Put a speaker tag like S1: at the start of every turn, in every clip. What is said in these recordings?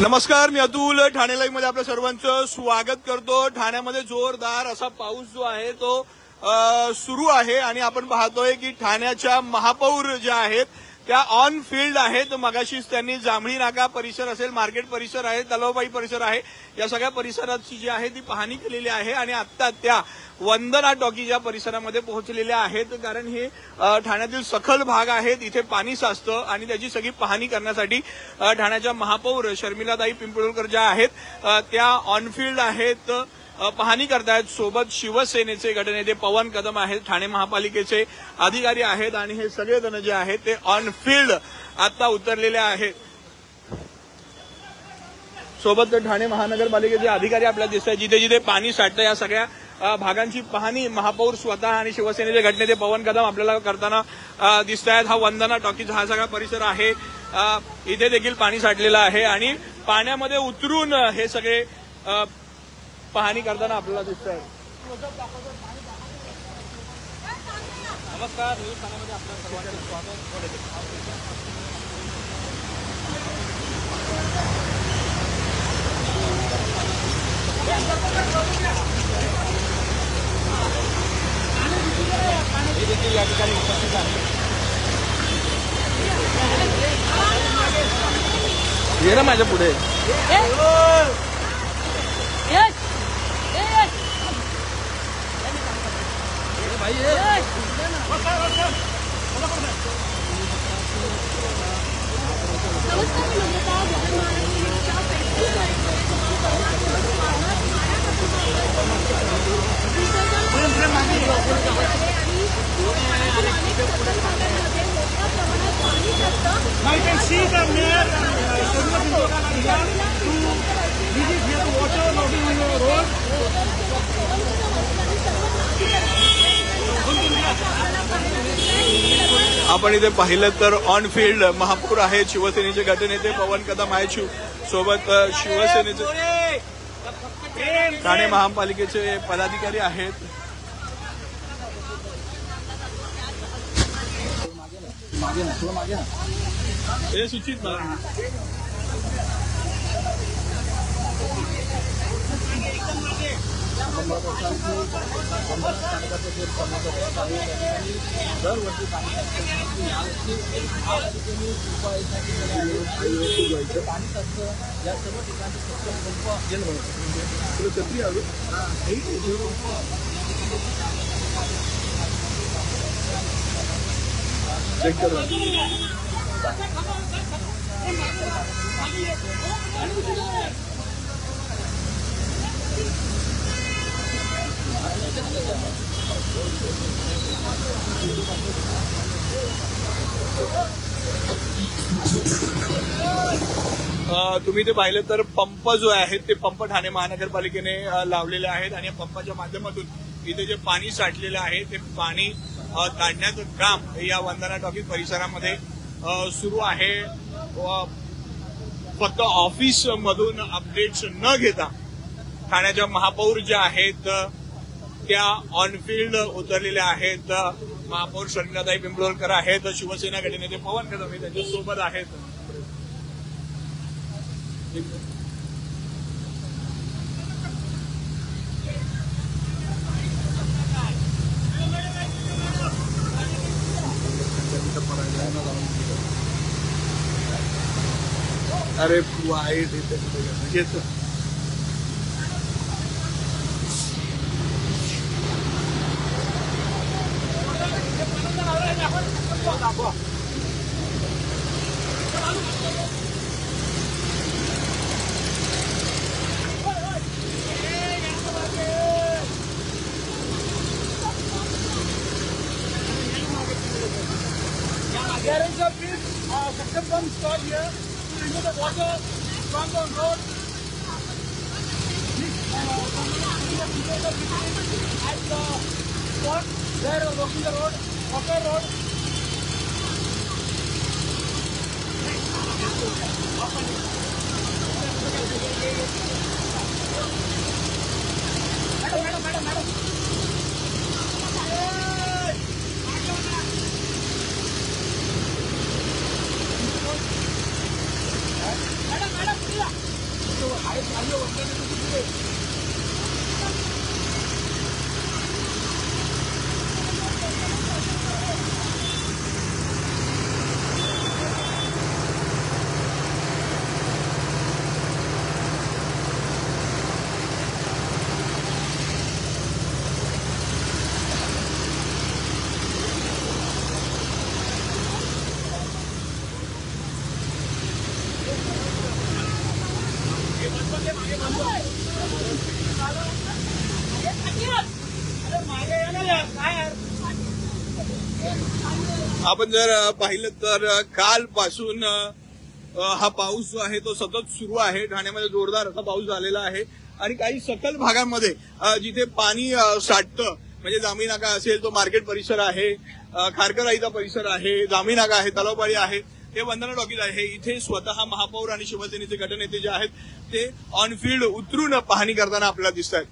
S1: नमस्कार, मी अतुल. ठाणे लाईव्ह मध्ये आपल्या सर्वांचं स्वागत करतो. ठाण्यामध्ये जोरदार असा पाऊस जो आहे तो सुरू आहे आणि आपण पाहतोय की ठाण्याच्या महापौर ज्या आहेत त्या ऑन फील्ड आहेत. मगाशीच त्यांनी जांभळी नाका परिसर असेल, मार्केट परिसर आहे, तलावबाई परिसर आहे, या सगळ्या परिसराची जी आहे ती पाहणी केलेली आहे आणि आता त्या वंदना टॉकीज या परिसरामध्ये पोहोचलेल्या आहेत. कारण हे ठाण्यातील सखल भाग आहेत, इथे पाणी साचतं आणि त्याची सगळी पाहणी करण्यासाठी ठाण्याच्या महापौर शर्मिलाताई पिंपळकर ज्या आहेत त्या ऑनफील्ड आहेत, पाहणी करतायत. सोबत शिवसेनेचे गटनेते पवन कदम आहेत, ठाणे महापालिकेचे अधिकारी आहेत आणि हे सगळेजण जे आहेत ते ऑनफील्ड आता उतरलेले आहेत. सोबत ठाणे महानगरपालिकेचे अधिकारी आपल्याला दिसत आहेत. जिथे जिथे पाणी साठतं या सगळ्या भागांची पाहणी महापौर स्वतः आणि शिवसेनेचे गटनेते पवन कदम आपल्याला करताना दिसत आहेत. हा वंदना टॉकीज हा सगळा परिसर आहे, इथे देखील पाणी साठलेलं आहे आणि पाण्यामध्ये उतरून हे सगळे पाहणी करताना आपल्याला दिसत आहे. नमस्कार, न्यूज ठाण्यामध्ये आपल्या सर्वांचं स्वागत. हे देखील या ठिकाणी उपस्थित आहे. ये ना माझ्या पुढे.
S2: Now you can see the mayor to visit here to water logging on the road.
S1: आपण इथे पाहिलं तर ऑन फील्ड महापौर आहेत, शिवसेनेचे गटनेते पवन कदम आहेत, सोबत शिवसेनेचे ठाणे महापालिकेचे पदाधिकारी आहेत. हे सूचित तुम्ही ते पाहिलं तर पंप जो आहेत ते पंप ठाणे महानगरपालिकेने लावलेले आहेत आणि या पंपाच्या माध्यमातून इथे जे पाणी साठलेलं आहे ते पाणी काढण्याचं काम या वंदना टॉकीज परिसरामध्ये सुरू आहे. फक्त ऑफिस मधून अपडेट्स न घेता ठाण्याच्या महापौर ज्या आहेत त्या ऑनफील्ड उतरलेल्या आहेत. महापौर शर्मिलाताई पिंपळकर आहेत, शिवसेना गटनेते पवन कदम हे त्यांच्या सोबत आहेत. अरे वाईट घेतो
S2: There is a big suction pump installed here to remove the water from the road. At the spot where working the road, Walker Road. Madam. Madam,
S1: आपण जर पाहिलं तर कालपासून हा पाऊस जो आहे तो सतत सुरू आहे. ठाण्यामध्ये जोरदार असा पाऊस झालेला आहे आणि काही सकल भागांमध्ये जिथे पाणी साठतं म्हणजे जांभी नाका असेल, तो मार्केट परिसर आहे, खारकराईचा परिसर आहे, जांभी नाका आहे, तलावपाडी आहे, हे वंदना टॉकीज आहे. इथे स्वतः महापौर आणि शिवसेनेचे गटनेते जे आहेत ते ऑन फील्ड उतरून पाहणी करताना आपल्याला दिसत आहेत.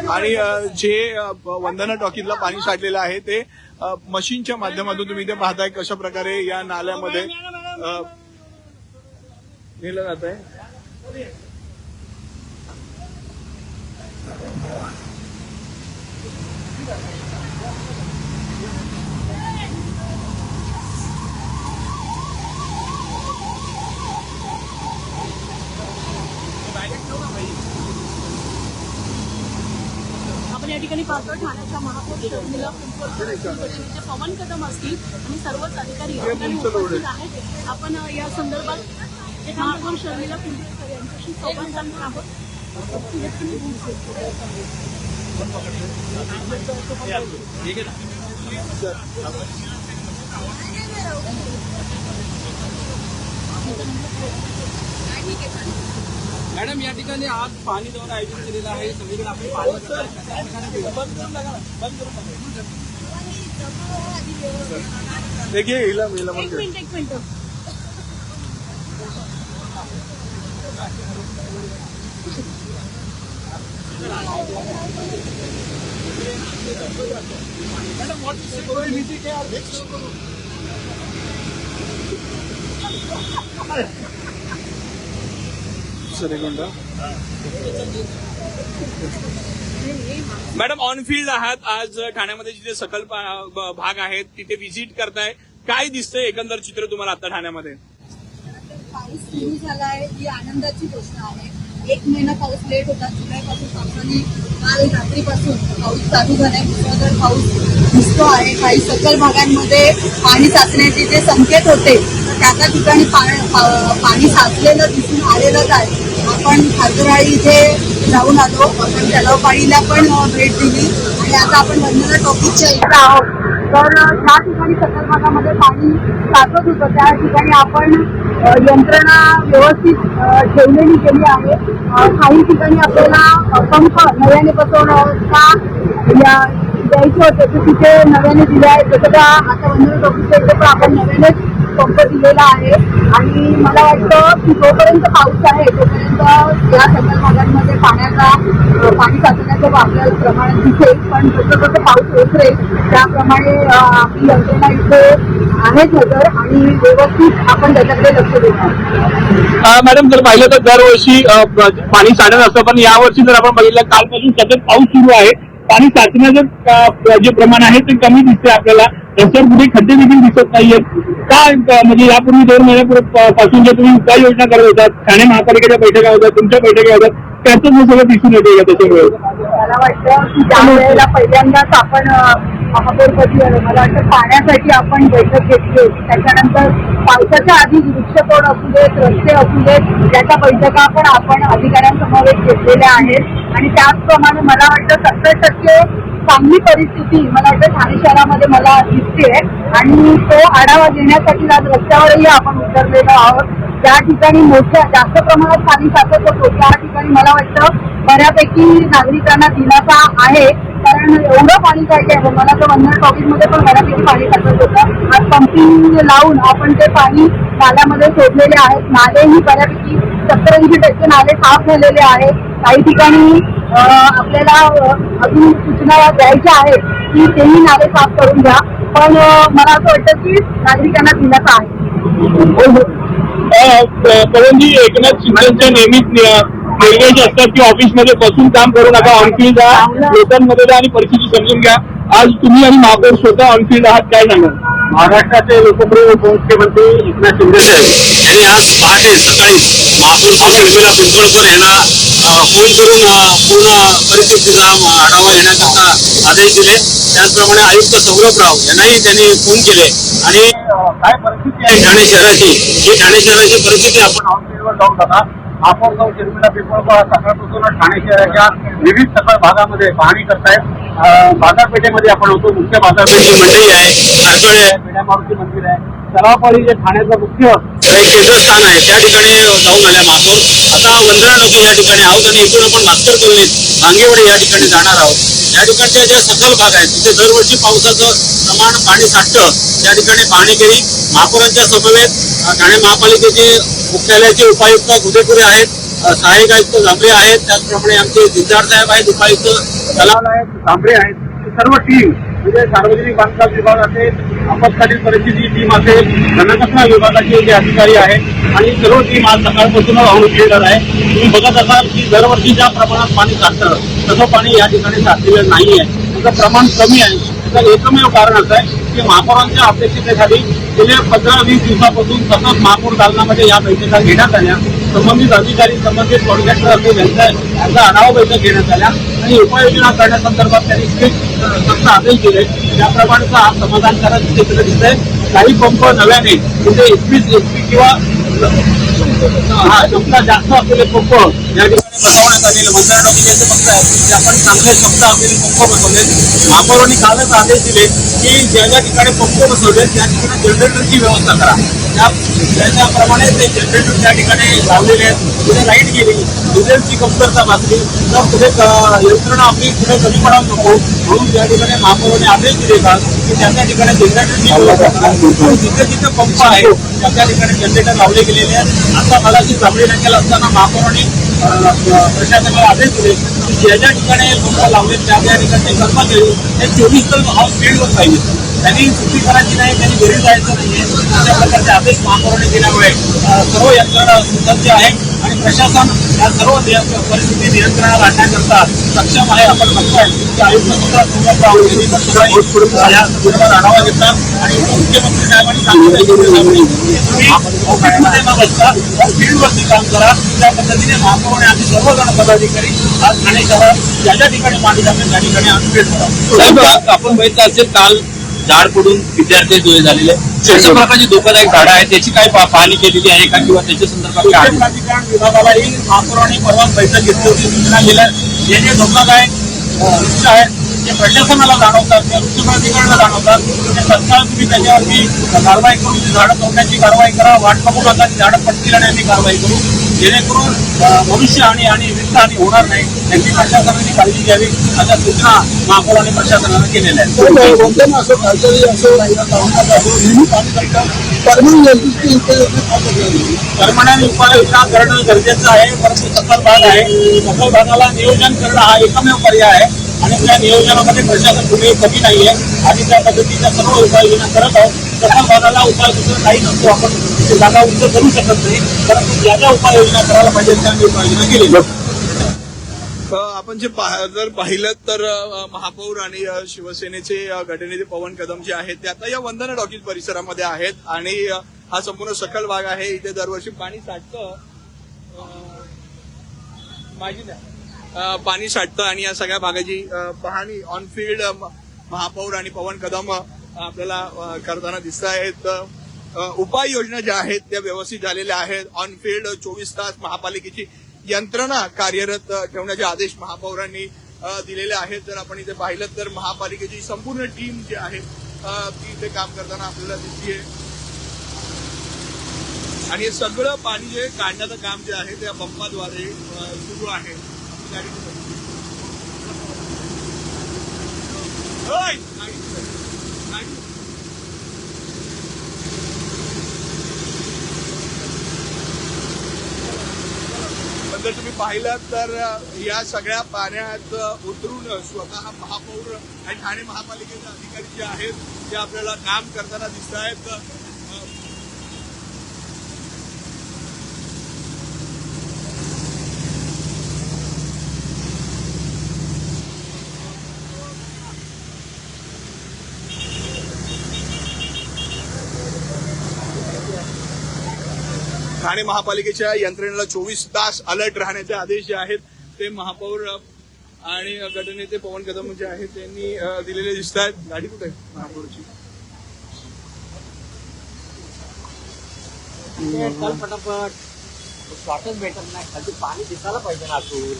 S1: आणि जे वंदना टॉकीजला पाणी साठलेलं आहे ते मशीनच्या माध्यमातून तुम्ही इथे पाहताय कशा प्रकारे या नाल्यामध्ये नेलं जात आहे.
S3: आपण या ठिकाणी पाहतो ठाण्याच्या महापौर शर्मिला पिंपळकर पवन कदम असतील आणि सर्वच अधिकारी या ठिकाणी उपस्थित आहेत. आपण या संदर्भात महापौर शर्मिला पिंपळकर यांच्याशी संवाद साधणार आहोत.
S4: मॅडम, या ठिकाणी आज पाणी दौरा आयोजित केलेला आहे. सगळीकडे आपण
S1: देखिए
S3: एक मिनिट
S1: मॅडम ऑन फील्ड आहात आज ठाण्यामध्ये, जिथे सकल भाग आहेत तिथे व्हिजिट करताय. काय दिसतंय एकंदर चित्र तुम्हाला आता ठाण्यामध्ये?
S5: पाऊस सुरू झाला आहे ही आनंदाची गोष्ट आहे. 1 महिना पाऊस लेट होता. जुलैपासून पावसाने काल रात्रीपासून पाऊस चालू झालाय. मुसळधार पाऊस दिसतो आहे. काही सकल भागांमध्ये पाणी साचण्याचे जे संकेत होते तर त्या ठिकाणी पाणी साचलेलं दिसून आलेलंच आहे. आपण खारकराई इथे जाऊन आलो, आपण तलावपाडीला पण भेट दिली आणि आता आपण वंदना टॉकीजच्या इथं आहोत. तर ज्या ठिकाणी सकल भागामध्ये पाणी साचत होतं त्या ठिकाणी आपण यंत्रणा व्यवस्थित ठेवलेली गेली आहे. काही ठिकाणी आपल्याला पंप नव्याने बसवणं का द्यायचे होते ते तिथे नव्याने दिले आहे. जसं का आता वंदना टॉकीजच्या इथे पण आपण नव्यानेच पंप दिलेला आहे आणि मला वाटतं की जोपर्यंत पाऊस आहे तोपर्यंत या सकल भागांमध्ये पाणी साचण्याचं आपल्याला प्रमाण दिसेल. पण जसं जसं पाऊस ओसरेल त्याप्रमाणे आपली यंत्रणा इथे आहेच नजर आणि व्यवस्थित आपण त्याच्याकडे लक्ष देतो.
S1: मॅडम, जर पाहिलं तर दरवर्षी पाणी साठत असतं, पण यावर्षी जर आपण बघितलं कालपासून सतत पाऊस सुरू आहे. पाणी साचण्याचं जे प्रमाण आहे ते कमी दिसते आपल्याला. रस्त्यावर कुठे खड्डे देखील दिसत नाहीयेत. काय म्हणजे यापूर्वी 2 महिन्यापासून जे तुम्ही उपाययोजना करत होतात, ठाणे महापालिकेच्या बैठका होतात, तुमच्या बैठका होतात, त्याचं हे सगळं दिसून येते का त्याच्यामुळे?
S5: मला वाटतं की ज्या वेळेला पहिल्यांदाच आपण महापौरपदी आलो, मला वाटतं पाण्यासाठी आपण बैठक घेतली होती. त्याच्यानंतर पावसाच्या आधी वृक्षतोड असू देत, रस्ते असू देत, त्याच्या बैठका पण आपण अधिकाऱ्यांसमोर घेतलेल्या आहेत आणि त्याचप्रमाणे मला वाटतं 70% चांगली परिस्थिती मला वाटतं ठाणे शहरामध्ये मला दिसते आणि तो आढावा घेण्यासाठी आज रस्त्यावरही आपण उतरलेलो आहोत. ज्या ठिकाणी जास्त प्रमाणात पाणी साचत होतो त्या ठिकाणी मला वाटतं बऱ्यापैकी नागरिकांना दिलासा आहे. कारण एवढं पाणी काय मला तर वंदना टॉकीजमध्ये पण बऱ्यापैकी पाणी साचत होतं. आज पंपिंग लावून आपण ते पाणी नाल्यामध्ये सोडलेले आहेत. नालेही बऱ्यापैकी 70-80% नाले साफ झालेले आहेत. काही ठिकाणी आपल्याला अजून सूचना द्यायच्या आहेत की तेही नाले साफ करून घ्या. पण मला असं वाटतं की नागरिकांना दिलासा आहे.
S1: पवनजी, एकनाथ शिंदेच्या नेहमीच निर्देश असतात की ऑफिसमध्ये बसून काम करू नका, ऑनफील्ड जा, लोकांमध्ये जा आणि परिस्थिती समजून घ्या. आज तुम्ही आणि महापौर स्वतः ऑनफील्ड आहात, काय सांगाल?
S6: महाराष्ट्राचे लोकप्रिय उपमुख्यमंत्री एकनाथ शिंदे साहेब यांनी आज पहाटे सकाळी महापौर शर्मिला पिंपळकर यांना फोन करून पूर्ण परिस्थितीचा आढावा घेण्याकरता आदेश दिले. त्याचप्रमाणे आयुक्त सौरभराव यांनाही त्यांनी फोन केले आणि काय परिस्थिती आहे ठाणे शहराची, ही ठाणे शहराची परिस्थिती आपण ऑनफिल्डवर जाऊन बघा. महापौर सौ शर्मिला पिंपळकर सकाळपासून ठाणे शहराच्या विविध सकाळ भागामध्ये पाहणी करतायत. बाजारपेठेमध्ये आपण होतो. मुख्य बाजारपेठेची मंडई आहे, कारकळे आहे, पेढा मारुती मंदिर आहे, तलावपाडी जे ठाण्याचं मुख्य एक केंद्रस्थान आहे त्या ठिकाणी जाऊन आल्या महापौर. आता वंदना डोके या ठिकाणी आहोत आणि इथून आपण भास्कर कॉलनीत भांगेवाडी या ठिकाणी जाणार आहोत. या ठिकाणच्या ज्या सखल भाग आहेत तिथे दरवर्षी पावसाचं प्रमाण पाणी साठतं, त्या ठिकाणी पाहणी केली. महापौरांच्या समवेत ठाणे महापालिकेचे मुख्यालयाचे उपायुक्त गुदेपुरे आहेत, सहाय्यक आयुक्त जांभरे आहेत, त्याचप्रमाणे आमचे जिल्हार साहेब आहेत, उपायुक्त तलाव आहेत, जांभरे आहेत. सर्व टीम म्हणजे सार्वजनिक बांधकाम विभाग असेल, आपत्कालीन परिस्थिती टीम असेल, घनकचरा विभागाचे जे अधिकारी आहेत आणि सर्व टीम आज सकाळपासून ऑनफिल्डवर आहे. तुम्ही बघत असाल की दरवर्षी ज्या प्रमाणात पाणी साठतं तसं पाणी या ठिकाणी साठलेलं नाही आहे, त्याचं प्रमाण कमी आहे. त्याचं एकमेव कारण असं आहे की महापौरांच्या अध्यक्षतेखाली गेल्या 15-20 दिवसापासून सतत महापौर दालनामध्ये या बैठका घेण्यात आल्या. संबंधित अधिकारी, संबंधित कॉन्ट्रॅक्टर असेल यांचा आढावा बैठक घेण्यात आल्या आणि उपाययोजना करण्यासंदर्भात त्यांनी स्पष्ट आदेश दिले. त्याप्रमाणेचा हा समाधानकारक चित्र दिसत आहे. काही पंप नव्याने म्हणजे 21 HP किंवा क्षमता जास्त असलेले पंप या ठिकाणी बसवण्यात आलेले. वंदना डोके पंप आहेत ते आपण चांगले क्षमता असलेले पंप बसवले. महापौरांनी कालच आदेश दिले की ज्या ज्या ठिकाणी पंप बसवले त्या ठिकाणी जनरेटरची व्यवस्था करा. त्याप्रमाणे ते जनरेटर त्या ठिकाणी लावलेले आहेत. पुढे लाईट गेली, डिझेलची कमतरता भासली तर पुढे यंत्रणा आपली पुढे कमी पडायला नको म्हणून त्या ठिकाणी महापौरांनी आदेश दिले का की त्या त्या ठिकाणी जनरेटरची व्यवस्था करा. जिथे जिथे पंप आहे त्या त्या ठिकाणी जनरेटर लावले गेलेले आहेत. आता मला जी जांभळी नाक्याला असताना महापौरांनी प्रशासनाला आदेश दिले की ज्या ज्या ठिकाणी पंप लावले त्या त्या ठिकाणी कर्मचारी हे 24 तास ऑन फील्डवर पाहिजे. त्यांनी सुट्टी करायची नाही, त्यांनी घरी जायचं नाहीये. अशा प्रकारचे आदेश महापौरांनी दिल्यामुळे सर्व यंत्रणा सुसज्ज आहे आणि प्रशासन या सर्व परिस्थिती नियंत्रणात आणण्याकरता सक्षम आहे. आपण बघतोय की आयुक्त सौरभराव यांनी पण सकाळी या संदर्भात आढावा घेतला आणि मुख्यमंत्री साहेबांनी सांगितलं तुम्ही ऑफिसमध्ये न बसता फील्डवरती काम करा. त्या पद्धतीने महापौरांनी आम्ही सर्वजण पदाधिकारी आज ठाणे शहरात ज्या ज्या ठिकाणी पाणी जाते त्या ठिकाणी ऑनफिल्ड करा.
S4: आपण बघितलं असेल काल झाड पडून विद्यार्थी जोडे झालेले अशा प्रकारची धोकादायक झाडं आहेत त्याची काय पाहणी केलेली आहे का किंवा त्याच्या संदर्भात काय
S6: प्राधिकरण विभागालाही महापौरांनी परवाच बैठक घेतली होती. सूचना दिल्या जे जे धोकादायक वृक्ष आहेत ते प्रशासनाला जाणवतात, त्या वृक्ष प्राधिकरणाला जाणवतात ते तत्काळ तुम्ही त्याच्यावरती कारवाई करून झाडं तोडण्याची कारवाई करा. वाट बघू नका की झाडं पडतील आणि आम्ही कारवाई करू, जेणेकरून मनुष्यहानी आणि वित्तहानी होणार नाही याची प्रशासनाने काळजी घ्यावी अशा सूचना महापौरांनी प्रशासनाला केलेल्या आहेत. परमनंट उपाययोजना करणं गरजेचं आहे, परंतु सखल भाग आहे. सखल भागाला नियोजन करणं हा एकमेव पर्याय आहे आणि त्या नियोजनामध्ये प्रशासन कुठेही कमी नाहीये आणि त्या पद्धतीच्या सर्व उपाययोजना करत आहोत. सखल भागाला उपाय दुसरं काही नसतो, आपण जागा उंच करू शकत नाही, परंतु ज्या ज्या उपाययोजना करायला पाहिजे त्या उपाययोजना केली.
S1: आपण जे जर पाहिलं तर महापौर आणि शिवसेनेचे गटनेते पवन कदम जे आहेत ते आता या वंदना डॉकीज परिसरामध्ये आहेत आणि हा संपूर्ण सखल भाग आहे. इथे दरवर्षी पाणी साठतं, पाणी साठतं आणि या सगळ्या भागाची पाहणी ऑनफिल्ड महापौर आणि पवन कदम आपल्याला करताना दिसत आहेत. उपाययोजना ज्या आहेत त्या व्यवस्थित झालेल्या आहेत. ऑनफिल्ड 24 तास महापालिकेची यंत्रणा कार्यरत ठेवण्याचे आदेश महापौरांनी दिलेले आहेत. जर आपण इथे पाहिलं तर महापालिकेची संपूर्ण टीम जी आहे ती इथे काम करताना आपल्याला दिसतीये आणि हे सगळं पाणी जे काढण्याचं काम जे आहे त्या पंपाद्वारे सुरू आहे. जर तुम्ही पाहिलं तर या सगळ्या पाण्यात उतरून स्वतः महापौर आणि ठाणे महापालिकेचे अधिकारी जे आहेत ते आपल्याला काम करताना दिसत आहेत. ठाणे महापालिकेच्या यंत्रणेला 24 तास अलर्ट राहण्याचे आदेश जे आहेत ते महापौर आणि गटनेते पवन कदम जे आहेत त्यांनी दिलेले दिसत आहेत. गाडी कुठे आहे महापौरची?
S4: चल पटापट शॉर्टच भेटत नाही. खाली पाणी दिसायला पाहिजे ना आतून.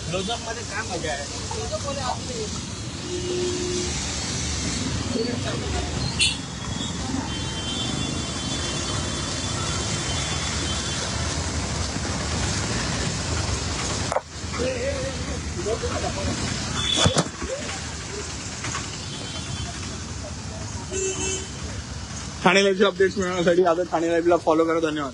S4: क्लोजअप मध्ये काय मजा आहे.
S1: ठाणे लाईव्हचे अपडेट्स मिळवण्यासाठी आता ठाणे लाईव्हला फॉलो करा. धन्यवाद.